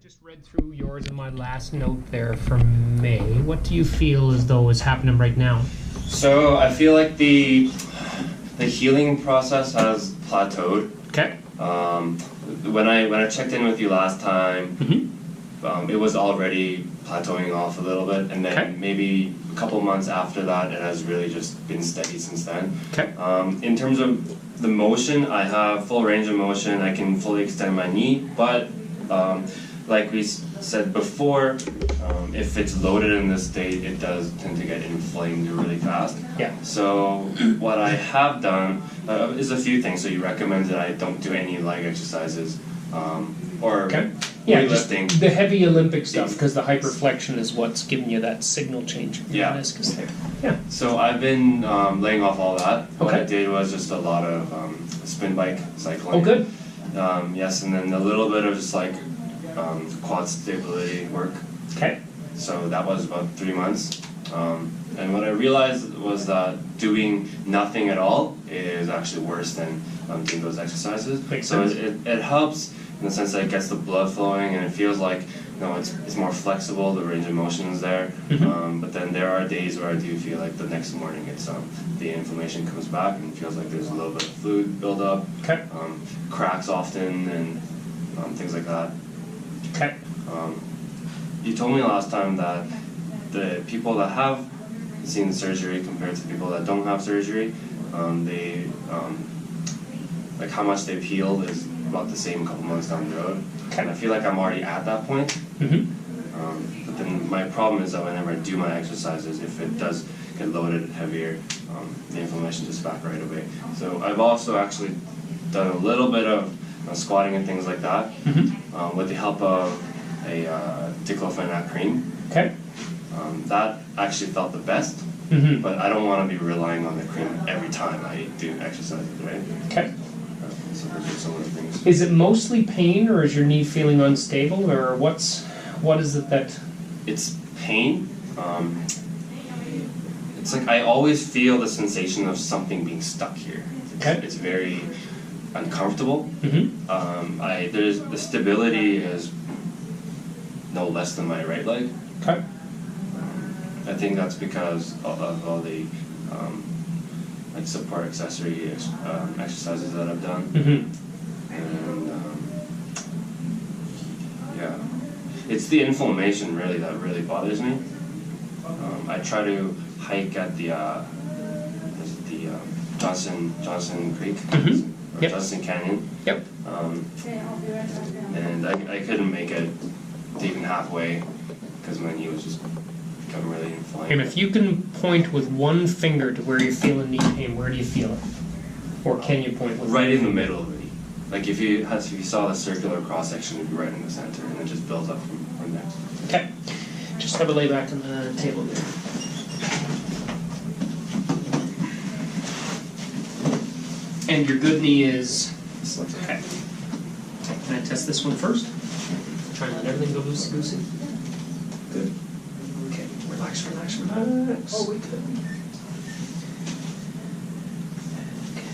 just read through yours and my last note there from May. What do you feel as though is happening right now? So I feel like the healing process has plateaued. Okay. When I checked in with you last time, it was already plateauing off a little bit, and then maybe a couple months after that, it has really just been steady since then. Okay. In terms of the motion, I have full range of motion. I can fully extend my knee, but like we said before, if it's loaded in this state, it does tend to get inflamed really fast. Yeah. So what I have done is a few things. So you recommend that I don't do any leg exercises or weightlifting. Just the heavy Olympic stuff, because the hyperflexion is what's giving you that signal change in the meniscus there. Yeah. So I've been laying off all that. What I did was just a lot of spin bike cycling. Oh, good. Yes, and then a little bit of just like quad stability work. Okay. So that was about 3 months. And what I realized was that doing nothing at all is actually worse than doing those exercises. Makes so sense. it helps in the sense that it gets the blood flowing, and it feels like it's more flexible. The range of motion is there. But then there are days where I do feel like the next morning it's the inflammation comes back and it feels like there's a little bit of fluid buildup. Okay. Cracks often and things like that. Okay. You told me last time that the people that have seen the surgery compared to people that don't have surgery, they like how much they've healed is about the same a couple months down the road. Okay. And I feel like I'm already at that point. But then my problem is that whenever I do my exercises, if it does get loaded heavier, the inflammation just back right away. So I've also actually done a little bit of squatting and things like that with the help of a diclofenac cream. Okay. That actually felt the best, but I don't want to be relying on the cream every time I do exercises, right? Okay. So those are some of the things. Is it mostly pain, or is your knee feeling unstable, or what is it that? It's pain. It's like I always feel the sensation of something being stuck here. It's very uncomfortable. There's the stability is no less than my right leg. Okay. I think that's because of all the like support accessory exercises that I've done. And yeah, it's the inflammation really that really bothers me. I try to hike at the Johnson Creek, or Johnson Canyon. Yep. And I couldn't make it to even halfway because my knee was just becoming really inflamed. And if you can point with one finger to where you're feeling knee pain, where do you feel it? Or can you point with right in the middle of the knee? Like if you saw the circular cross section, it'd be right in the center, and it just builds up from there. Okay. Just have a lay back on the table there. And your good knee is okay. Can I test this one first? Try and let everything go loosey-goosey. Good. Okay. Relax, relax, relax. Oh, we could. Okay.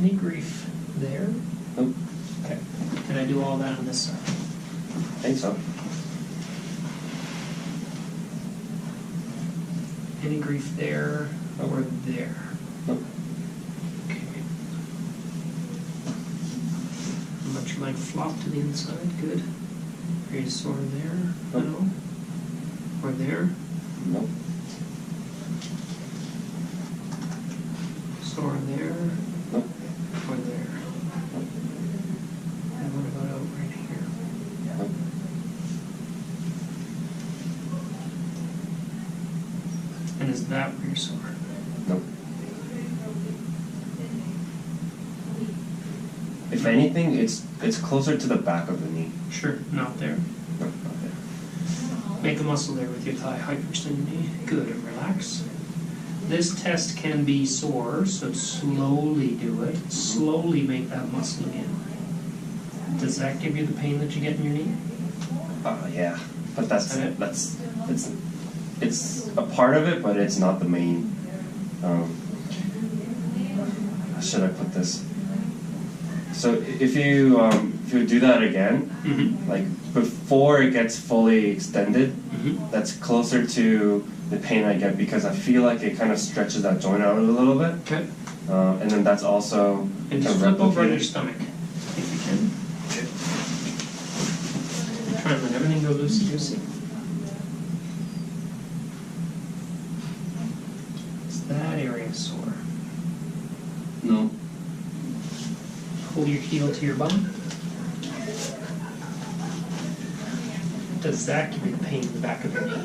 Any grief there? Nope. Okay. Can I do all that on this side? I think so. Any grief there or there? Nope. Okay. Let your leg flop to the inside. Good. Are you sore there? Nope. No? Or there? Nope. Sore there? Nope. Or there? Nope. And what about out right here? Nope. And is that where you're sore? Nope. If anything, it's closer to the back of the knee. Sure, not there. Nope, not there. Make a muscle there with your thigh. Hyperextend your knee. Good, and relax. This test can be sore, so slowly do it. Slowly make that muscle again. Does that give you the pain that you get in your knee? Yeah, but it's a part of it, but it's not the main. How should I put this? So if you if you do that again, like before it gets fully extended, that's closer to the pain I get because I feel like it kind of stretches that joint out a little bit. Okay. And then that's also And just flip over on your stomach, if you can. Try and let everything go loosey-goosey. Is that area sore? No. Pull your heel to your bum. Does that give you the pain in the back of your knee?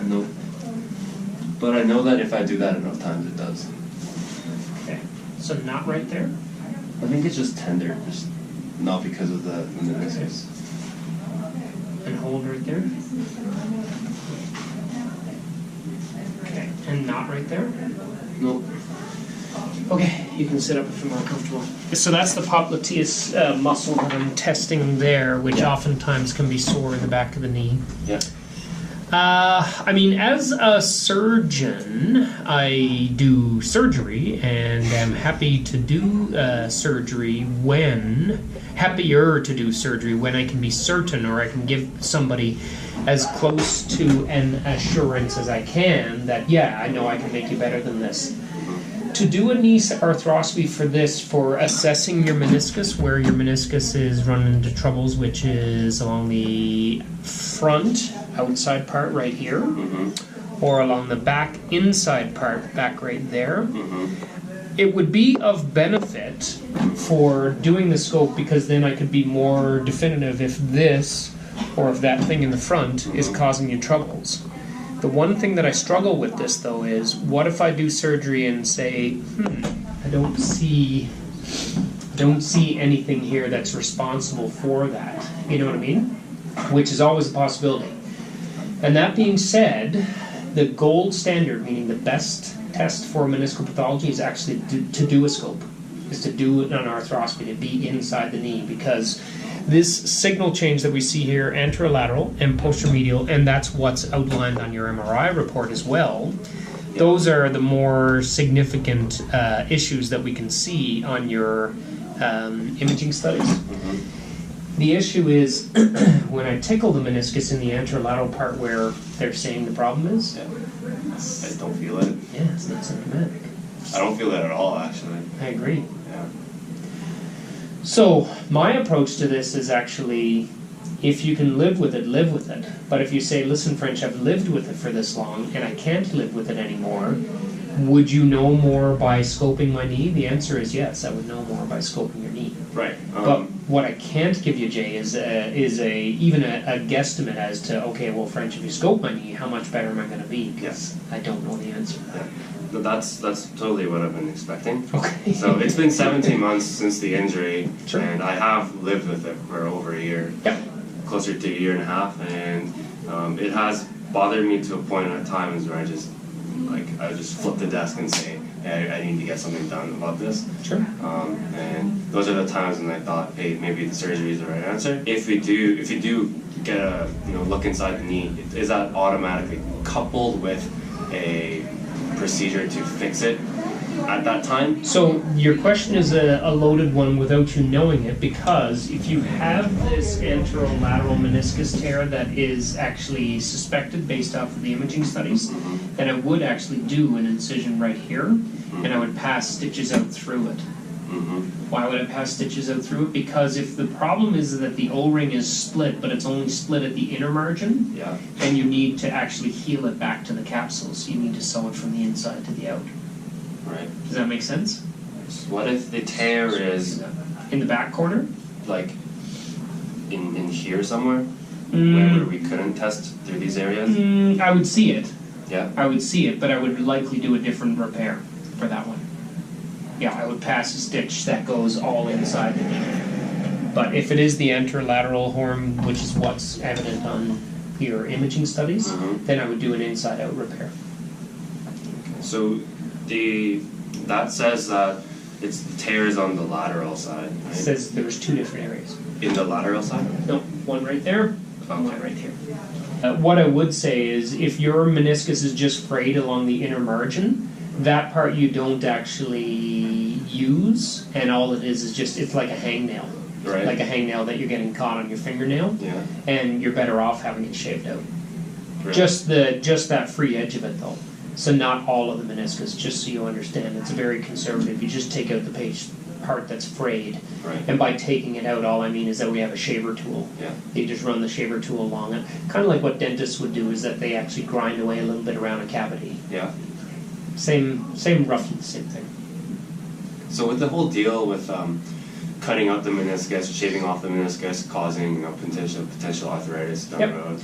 No. But I know that if I do that enough times, it does. Okay. So not right there? I think it's just tender, just not because of the meniscus. And hold right there. Okay. And not right there? Nope. Okay, you can sit up if you're more comfortable. So that's the popliteus muscle that I'm testing there, which oftentimes can be sore in the back of the knee. Yeah. I mean, as a surgeon, I do surgery, and am happy to do surgery happier to do surgery when I can be certain, or I can give somebody as close to an assurance as I can that, yeah, I know I can make you better than this. To do a knee arthroscopy for this, for assessing your meniscus, where your meniscus is running into troubles, which is along the front outside part right here, or along the back inside part back right there, it would be of benefit for doing the scope, because then I could be more definitive if this or if that thing in the front is causing you troubles. The one thing that I struggle with this, though, is what if I do surgery and say, I don't see anything here that's responsible for that. You know what I mean? Which is always a possibility. And that being said, the gold standard, meaning the best test for meniscal pathology, is actually to do a scope, is to do an arthroscopy, to be inside the knee, because this signal change that we see here, anterolateral and posteromedial, and that's what's outlined on your MRI report as well, those are the more significant issues that we can see on your imaging studies. The issue is when I tickle the meniscus in the anterolateral part where they're saying the problem is. I don't feel it. Yeah, it's not symptomatic. I don't feel it at all, actually. I agree. Yeah. So my approach to this is actually, if you can live with it, live with it. But if you say, listen, French, I've lived with it for this long and I can't live with it anymore, would you know more by scoping my knee? The answer is yes, I would know more by scoping your knee. Right. But what I can't give you, Jay, is even a guesstimate as to, okay, well, French, if you scope my knee, how much better am I going to be? Yes. I don't know the answer. Yeah. But that's totally what I've been expecting. Okay. So it's been 17 months since the injury, Sure. and I have lived with it for over a year. Yep. Closer to a year and a half, and it has bothered me to a point at times where I just flip the desk and say, hey, I need to get something done about this. Sure. And those are the times when I thought, hey, maybe the surgery is the right answer. If you do get a look inside the knee, is that automatically coupled with a procedure to fix it at that time? So your question is a loaded one without you knowing it, because if you have this anterolateral meniscus tear that is actually suspected based off of the imaging studies, then I would actually do an incision right here, and I would pass stitches out through it. Why would I pass stitches out through it? Because if the problem is that the O-ring is split, but it's only split at the inner margin, then you need to actually heal it back to the capsule, so you need to sew it from the inside to the out. Right. Does that make sense? What if the tear is in the back corner? Like in here somewhere? Where we couldn't test through these areas? I would see it. Yeah? I would see it, but I would likely do a different repair for that one. Yeah, I would pass a stitch that goes all inside the knee. But if it is the anterolateral horn, which is what's evident on your imaging studies, then I would do an inside-out repair. So that says that it's tears on the lateral side, right? It says there's two different areas. In the lateral side? No, one right there, one right here. What I would say is, if your meniscus is just frayed along the inner margin, that part you don't actually use, and all it is just, it's like a hangnail. Right. like a hangnail that you're getting caught on your fingernail, Yeah. and you're better off having it shaved out. Really? Just that free edge of it though. So not all of the meniscus, just so you understand. It's very conservative. You just take out the part that's frayed. Right. And by taking it out, all I mean is that we have a shaver tool. Yeah. You just run the shaver tool along it. Kind of like what dentists would do is that they actually grind away a little bit around a cavity. Yeah. Same, roughly the same thing. So with the whole deal with cutting out the meniscus, shaving off the meniscus, causing potential arthritis down the road.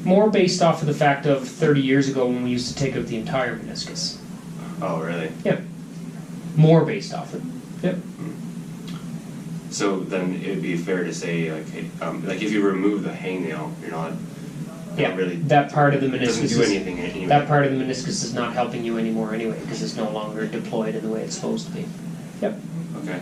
More based off of the fact of 30 years ago when we used to take out the entire meniscus. Oh, really? Yep. More based off it. Yep. So then it would be fair to say, like if you remove the hangnail, you're not really. That part of the It meniscus doesn't do anything anyway. That part of the meniscus is not helping you anymore anyway because it's no longer deployed in the way it's supposed to be. Yep. Okay.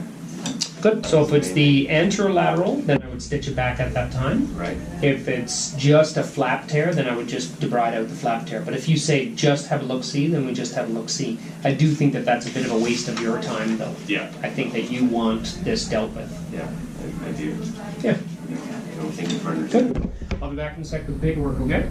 Good. So if it's the anterolateral, then I would stitch it back at that time. Right. If it's just a flap tear, then I would just debride out the flap tear. But if you say just have a look-see, then we just have a look-see. I do think that that's a bit of a waste of your time, though. Yeah. I think that you want this dealt with. Yeah, I do. Yeah. I don't think you're partners. Good. I'll be back in a sec with the paperwork, okay?